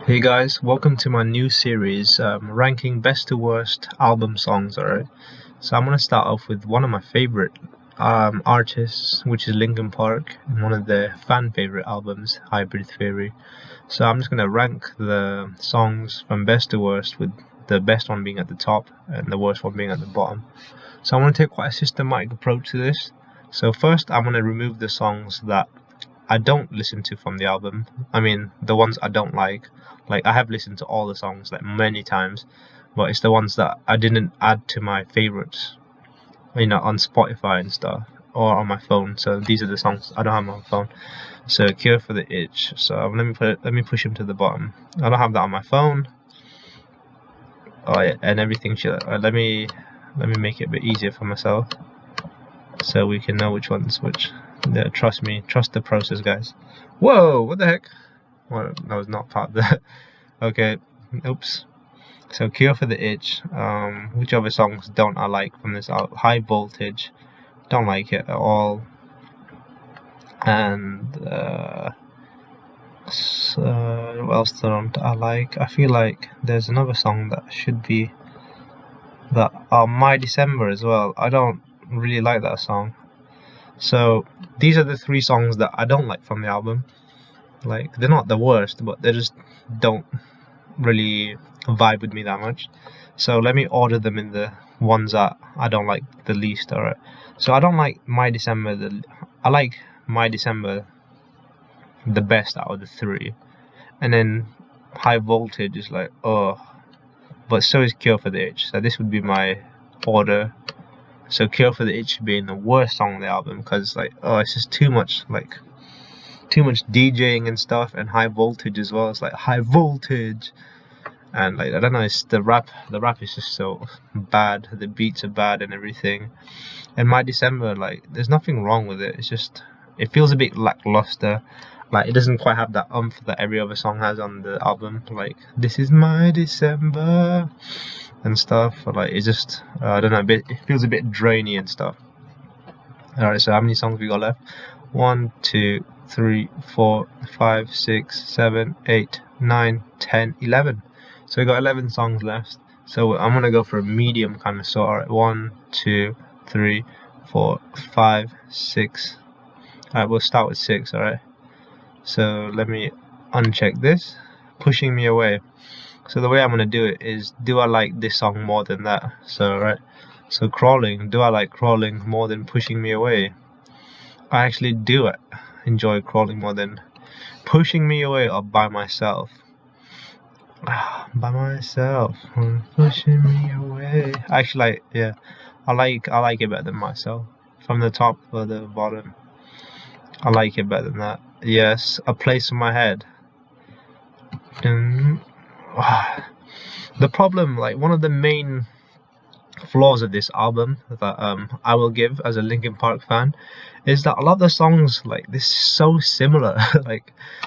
Hey guys, welcome to my new series, ranking best to worst album songs, alright? So I'm gonna start off with one of my favorite artists, which is Linkin Park, and one of their fan favorite albums, Hybrid Theory. So I'm just gonna rank the songs from best to worst, with the best one being at the top and the worst one being at the bottom. So I'm gonna take quite a systematic approach to this. So first, I'm gonna remove the songs that I don't listen to from the album. I mean, the ones I don't like. Like, I have listened to all the songs like many times, but it's the ones that I didn't add to my favorites, on Spotify and stuff, or on my phone. So these are the songs I don't have on my phone. So Cure for the Itch. So let me push him to the bottom. I don't have that on my phone. Oh yeah, and everything should. Let me make it a bit easier for myself, so we can know which one's which. Yeah, trust me, trust the process, guys. Whoa, what the heck? Well, that was not part of that. Okay, oops. So Cure for the Itch. Which other songs don't I like from this album? High Voltage, don't like it at all. And what else don't I like? I feel like there's another song that should be that. My December as well. I don't really like that song. So these are the three songs that I don't like from the album. Like, they're not the worst, but they just don't really vibe with me that much. So let me order them in the ones that I don't like the least. Alright, so I don't like My December. I like My December the best out of the three, and then High Voltage is like, oh, but so is Cure for the Itch. So this would be my order. So Cure for the Itch being the worst song on the album, because it's just too much DJing and stuff, and High Voltage as well. It's like High Voltage, and I don't know, it's the rap is just so bad, the beats are bad and everything. And My December, there's nothing wrong with it, it's just, it feels a bit lackluster. It doesn't quite have that oomph that every other song has on the album. This is my December and stuff. It's just, I don't know, it feels a bit drainy and stuff. Alright, so how many songs we got left? 1, 2, 3, 4, 5, 6, 7, 8, 9, 10, 11. So we got 11 songs left. So I'm gonna go for a medium kind of sort. Alright, 1, 2, 3, 4, 5, 6. Alright, we'll start with 6, alright? So let me uncheck this. Pushing me away. So the way I'm gonna do it is, do I like this song more than that? So right. So Crawling, do I like Crawling more than Pushing Me Away? I actually do enjoy Crawling more than Pushing Me Away or By Myself. By Myself, Pushing Me Away. Actually, I like it better than Myself. From the top or the bottom, I like it better than that. Yes, A Place in My Head. The problem, one of the main flaws of this album that I will give as a Linkin Park fan, is that a lot of the songs, this is so similar.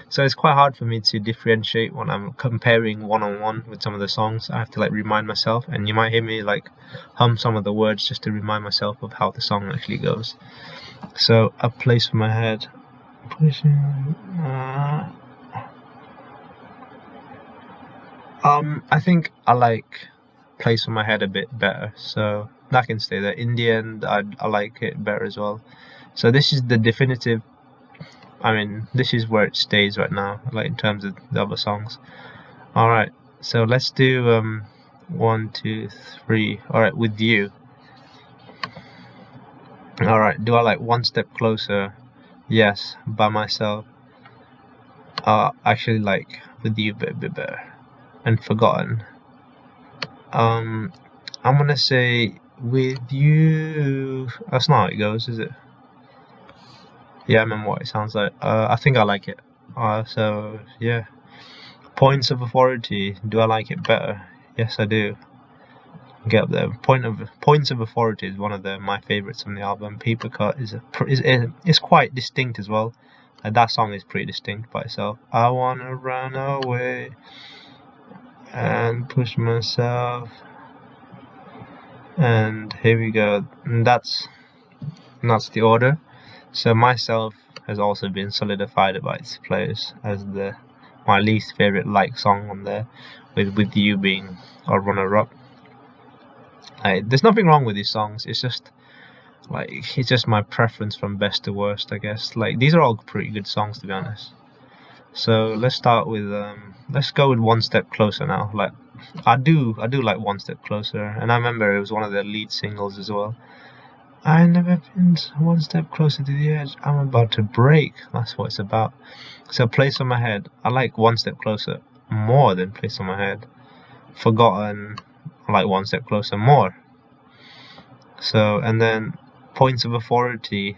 So it's quite hard for me to differentiate when I'm comparing one-on-one with some of the songs. I have to remind myself, and you might hear me hum some of the words just to remind myself of how the song actually goes. So A Place for My Head. I think I like Place for My Head a bit better, so that can stay there. In the end, I like it better as well. So this is the definitive, this is where it stays right now, in terms of the other songs. Alright, so let's do 1, 2, 3. Alright, With You. Alright, do I like One Step Closer? Yes. By Myself. Actually like With You a bit better. And Forgotten. I'm gonna say With You. That's not how it goes, is it? Yeah, I remember what it sounds like. I think I like it. So yeah. Points of Authority. Do I like it better? Yes, I do. Get up there. Points of Authority is one of my favorites from the album. Paper Cut is quite distinct as well. That song is pretty distinct by itself. I Wanna Run Away and Push Myself, and here we go. And that's the order. So Myself has also been solidified by its place as the my least favorite song on there, with you being a runner-up. There's nothing wrong with these songs. It's just my preference from best to worst, I guess. These are all pretty good songs, to be honest. So let's start with let's go with One Step Closer now. I do like One Step Closer, and I remember it was one of the lead singles as well. I never been one step closer to the edge. I'm about to break. That's what it's about. So Place on My Head. I like One Step Closer more than Place on My Head. Forgotten. I like One Step Closer more. So, and then Points of Authority.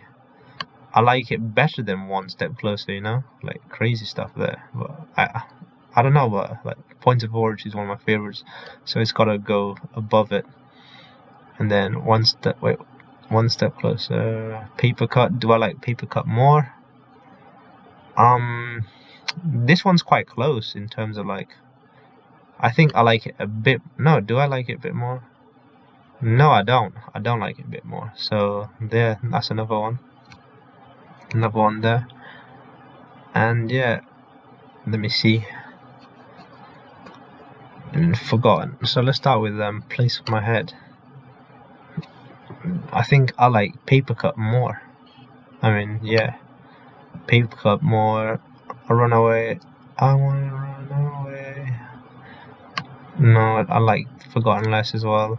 I like it better than One Step Closer, you know? Crazy stuff there. But I don't know, but Points of Authority is one of my favorites. So it's gotta go above it. And then One Step Closer. Paper Cut. Do I like Paper Cut more? This one's quite close in terms of I think I like it a bit. No, do I like it a bit more? No, I don't. I don't like it a bit more. So there, that's another one. Another one there. And yeah, let me see. And Forgotten. So let's start with Place of My Head. I think I like Paper Cut more. I mean, yeah, Paper Cut more. Runaway. I wanna run away. No, I like Forgotten less as well.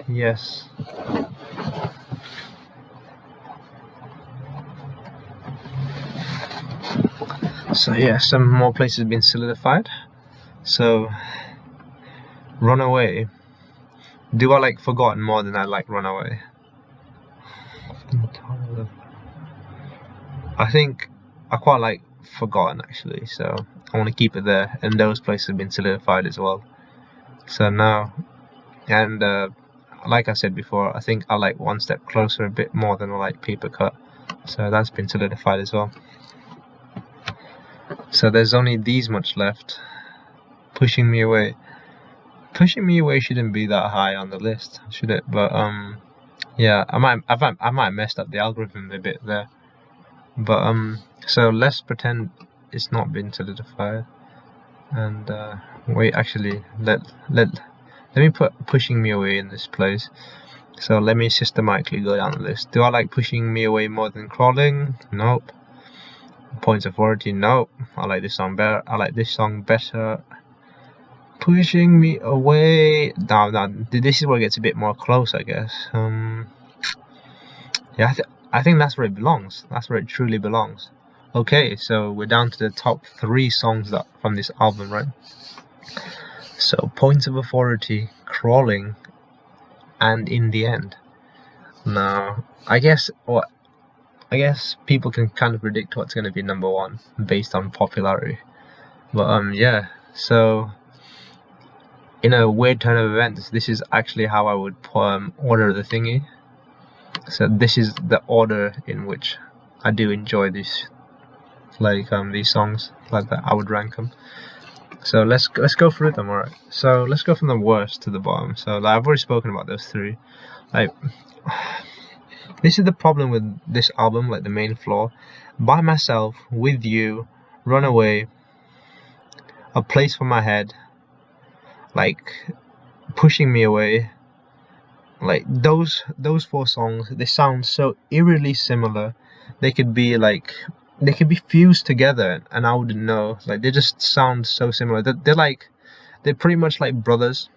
Yes. So yeah, some more places have been solidified. So Runaway. Do I like Forgotten more than I like Runaway? I think I quite like Forgotten actually, so I want to keep it there, and those places have been solidified as well. So now, and like I said before, I think I like One Step Closer a bit more than I like Paper Cut, so that's been solidified as well. So there's only these much left. Pushing Me Away. Pushing Me Away shouldn't be that high on the list, should it? But yeah, I might messed up the algorithm a bit there. But so let's pretend it's not been solidified, and wait, actually let me put Pushing Me Away in this place. So let me systematically go down the list. Do I like Pushing Me Away more than Crawling? Nope. Points of Authority? Nope. I like this song better. I like this song better. Pushing Me Away. No, this is where it gets a bit more close, I guess. Yeah, I think that's where it belongs. That's where it truly belongs. Okay, so we're down to the top 3 songs from this album, right? So Points of Authority, Crawling, and In the End. Now, I guess people can kind of predict what's going to be number 1 based on popularity. But yeah, so in a weird turn of events, this is actually how I would order the thingy. So this is the order in which I do enjoy these songs like that. I would rank them. So let's go through them. Alright. So let's go from the worst to the bottom. So I've already spoken about those 3. This is the problem with this album, the main flaw. By Myself, With You, Runaway, A Place for My Head, Pushing Me Away. Those 4 songs, they sound so eerily similar. They could be fused together, and I wouldn't know. They just sound so similar. They're pretty much like brothers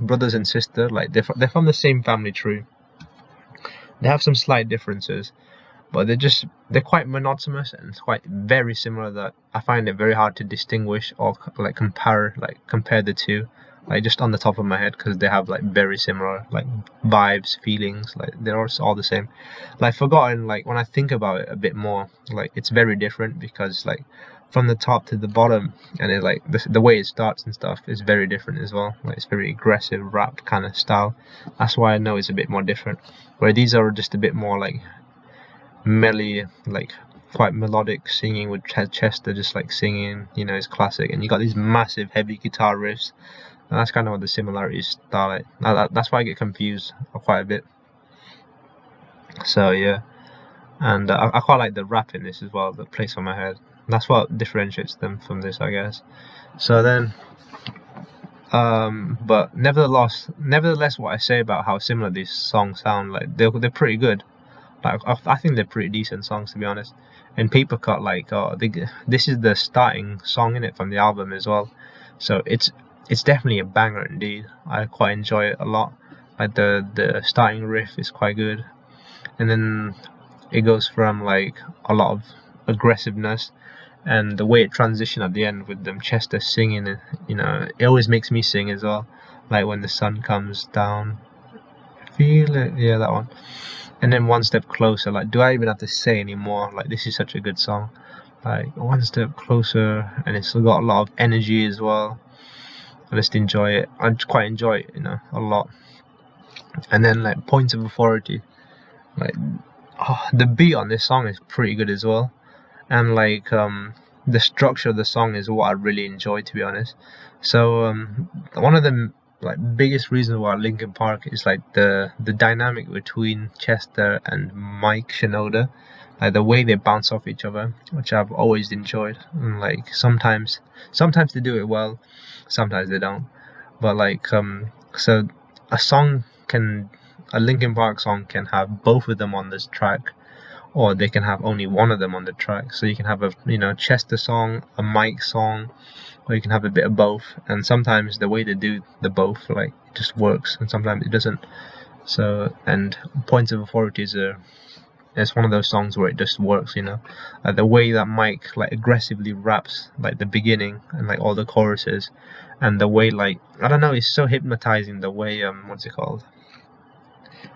and sister. They're from the same family tree. They have some slight differences, but they're quite monotonous and quite very similar that I find it very hard to distinguish or compare the two. Just on the top of my head, because they have very similar vibes, feelings. They're all the same. Forgotten, when I think about it a bit more, it's very different, because from the top to the bottom, and it the way it starts and stuff is very different as well. It's very aggressive rap kind of style. That's why I know it's a bit more different. Where these are just a bit more melly, quite melodic singing with Chester just singing, his classic, and you got these massive heavy guitar riffs. And that's kind of what the similarities start like. That's why I get confused quite a bit. So yeah, and I quite like the rap in this as well that plays on my head. That's what differentiates them from this, I guess. So then, but nevertheless, what I say about how similar these songs sound, like they're pretty good. Like I think they're pretty decent songs, to be honest. And Paper Cut, like this is the starting song in it from the album as well, so it's definitely a banger indeed. I quite enjoy it a lot. Like the starting riff is quite good, and then it goes from like a lot of aggressiveness, and the way it transitions at the end with them Chester singing it, it always makes me sing as well. Like when the sun comes down, feel it, yeah, that one. And then One Step Closer, like, do I even have to say anymore? Like, this is such a good song. Like, One Step Closer, and it's got a lot of energy as well. I just enjoy it. I quite enjoy it, a lot. And then like Points of Authority, like the beat on this song is pretty good as well, and like the structure of the song is what I really enjoy, to be honest. So one of the like biggest reasons why Linkin Park is like the dynamic between Chester and Mike Shinoda, like the way they bounce off each other, which I've always enjoyed. And like sometimes they do it well, sometimes they don't. But like so a Linkin Park song can have both of them on this track, or they can have only one of them on the track. So you can have a Chester song, a Mike song, or you can have a bit of both. And sometimes the way they do the both, like, it just works, and sometimes it doesn't. So, and Points of Authority it's one of those songs where it just works, the way that Mike like aggressively raps like the beginning and like all the choruses, and the way, like, I don't know, it's so hypnotizing the way what's it called,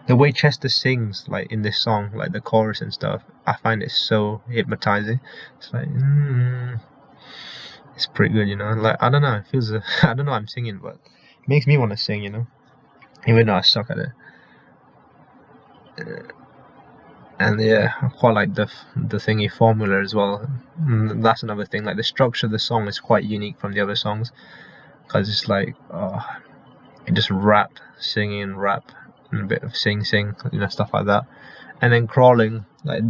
the way Chester sings like in this song, like the chorus and stuff. I find it so hypnotizing. It's like it's pretty good, like, I don't know, it feels I don't know, I'm singing, but it makes me want to sing, even though I suck at it. And yeah, I quite like the thingy formula as well. That's another thing. Like the structure of the song is quite unique from the other songs, because it's like it just rap, singing, rap, and a bit of sing, stuff like that. And then Crawling, like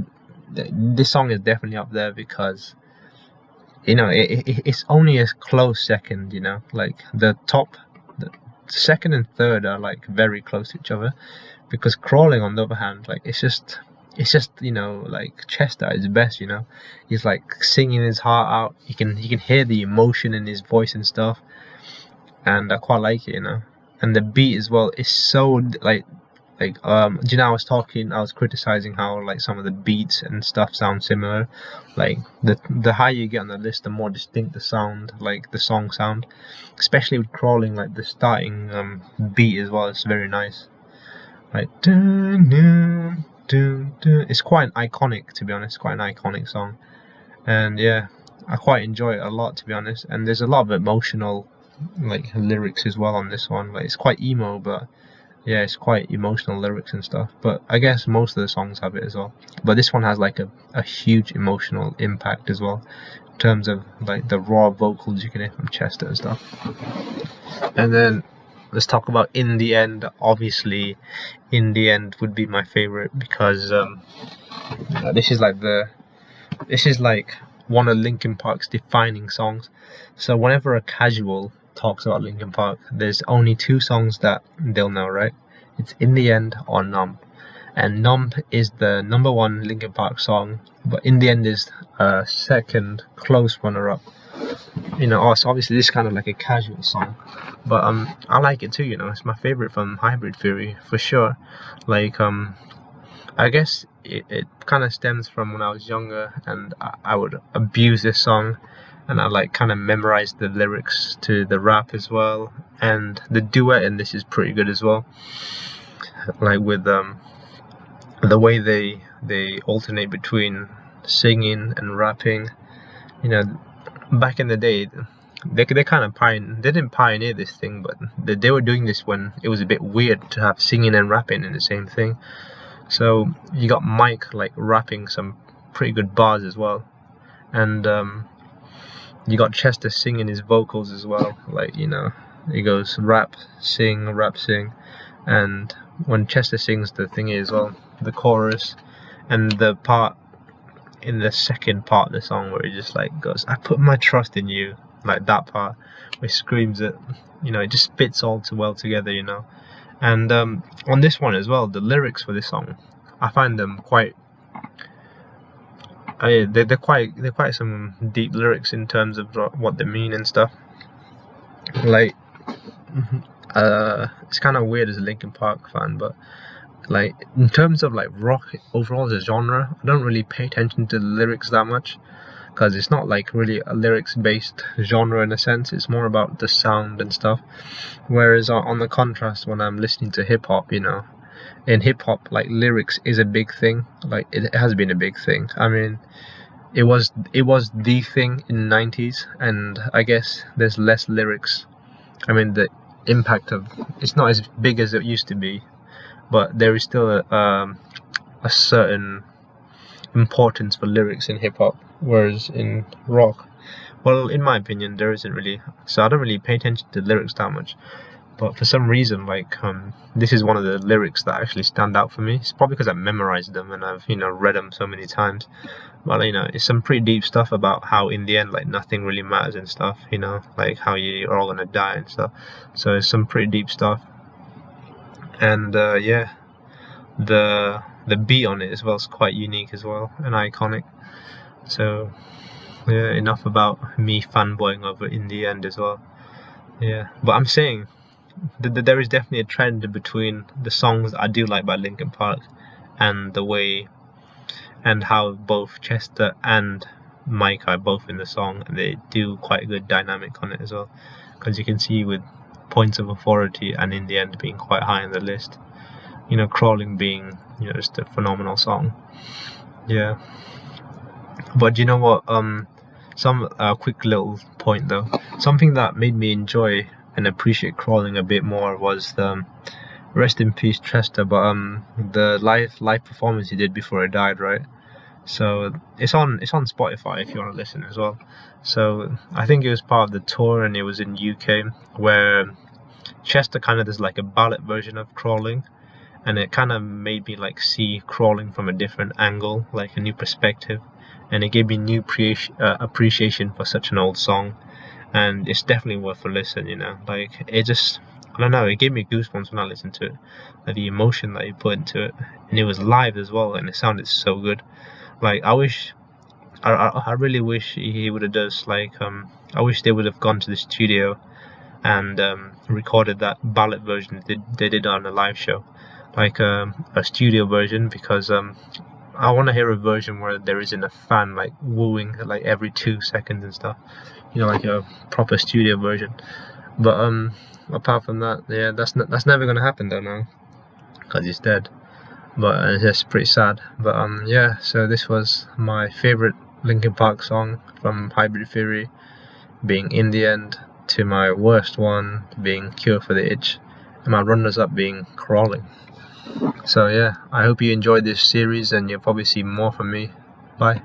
this song is definitely up there because it's only a close second. Like the second and third are like very close to each other, because Crawling, on the other hand, like it's just like Chester at his best. He's like singing his heart out. You can hear the emotion in his voice and stuff, and I quite like it. And the beat as well is so like I was criticizing how like some of the beats and stuff sound similar. Like the higher you get on the list, the more distinct the sound, like the song sound, especially with Crawling. Like the starting beat as well is very nice, like it's quite iconic, to be honest. Quite an iconic song, and yeah, I quite enjoy it a lot, to be honest. And there's a lot of emotional like lyrics as well on this one. Like it's quite emo, but yeah, it's quite emotional lyrics and stuff. But I guess most of the songs have it as well. But this one has like a huge emotional impact as well, in terms of like the raw vocals you can hear from Chester and stuff. And then let's talk about In the End. Obviously, In the End would be my favorite, because this is like one of Linkin Park's defining songs. So whenever a casual talks about Linkin Park, there's only two songs that they'll know, right? It's In the End or Numb. And Numb is the number one Linkin Park song, but In the End is a second close runner-up. So obviously this is kind of like a casual song, but I like it too. It's my favorite from Hybrid Theory for sure. Like I guess it kind of stems from when I was younger, and I would abuse this song, and I like kind of memorized the lyrics to the rap as well. And the duet in this is pretty good as well, like with the way they alternate between singing and rapping. Back in the day, they kind of they didn't pioneer this thing, but they were doing this when it was a bit weird to have singing and rapping in the same thing. So you got Mike like rapping some pretty good bars as well, and you got Chester singing his vocals as well. Like he goes rap, sing, and when Chester sings the thingy as well, the chorus, And the part in the second part of the song where it just like goes, I put my trust in you, like that part where it screams it, you know, it just fits all too well together, you know. And on this one as well, the lyrics for this song, I find them quite they're quite some deep lyrics in terms of what they mean and stuff. Like it's kind of weird as a Linkin Park fan, but like in terms of like rock overall as a genre, I don't really pay attention to the lyrics that much, because it's not like really a lyrics based genre in a sense. It's more about the sound and stuff. Whereas on the contrast, when I'm listening to hip hop, you know, in hip hop, like lyrics is a big thing. Like it has been a big thing. I mean, it was the thing in the 90s, and I guess there's less lyrics. I mean, the impact of it's not as big as it used to be, but there is still a certain importance for lyrics in hip hop, whereas in rock, well, in my opinion, there isn't really. So I don't really pay attention to lyrics that much. But for some reason, like this is one of the lyrics that actually stand out for me. It's probably because I've memorized them and I've, you know, read them so many times. But you know, it's some pretty deep stuff about how in the end, like nothing really matters and stuff. You know, like how you're all gonna die and stuff. So it's some pretty deep stuff. And yeah, the beat on it as well is quite unique as well and iconic. So yeah, enough about me fanboying over In the End as well. Yeah, but I'm saying there is definitely a trend between the songs that I do like by Linkin Park and the way and how both Chester and Mike are both in the song, and they do quite a good dynamic on it as well, because you can see with Points of Authority and In the End being quite high on the list, you know, Crawling being, you know, just a phenomenal song. Yeah, but you know what, some quick little point though, something that made me enjoy and appreciate Crawling a bit more was the rest in peace Chester, but the live performance he did before he died, right? So it's on Spotify if you want to listen as well. So I think it was part of the tour, and it was in UK, where Chester kind of does like a ballad version of Crawling, and it kind of made me like see Crawling from a different angle, like a new perspective, and it gave me new appreciation for such an old song. And it's definitely worth a listen, you know. Like it just, I don't know, it gave me goosebumps when I listened to it, like the emotion that he put into it, and it was live as well, and it sounded so good. Like I really wish he would have done like I wish they would have gone to the studio and recorded that ballad version they did on a live show, like a studio version, because I want to hear a version where there isn't a fan like wooing like every 2 seconds and stuff, you know, like a proper studio version. But apart from that, yeah, that's never gonna happen though now, because he's dead. But it's just pretty sad. But yeah, so this was my favorite Linkin Park song from Hybrid Theory being In the End, to my worst one being Cure for the Itch, and my runners up being Crawling. So yeah, I hope you enjoyed this series, and you'll probably see more from me. Bye.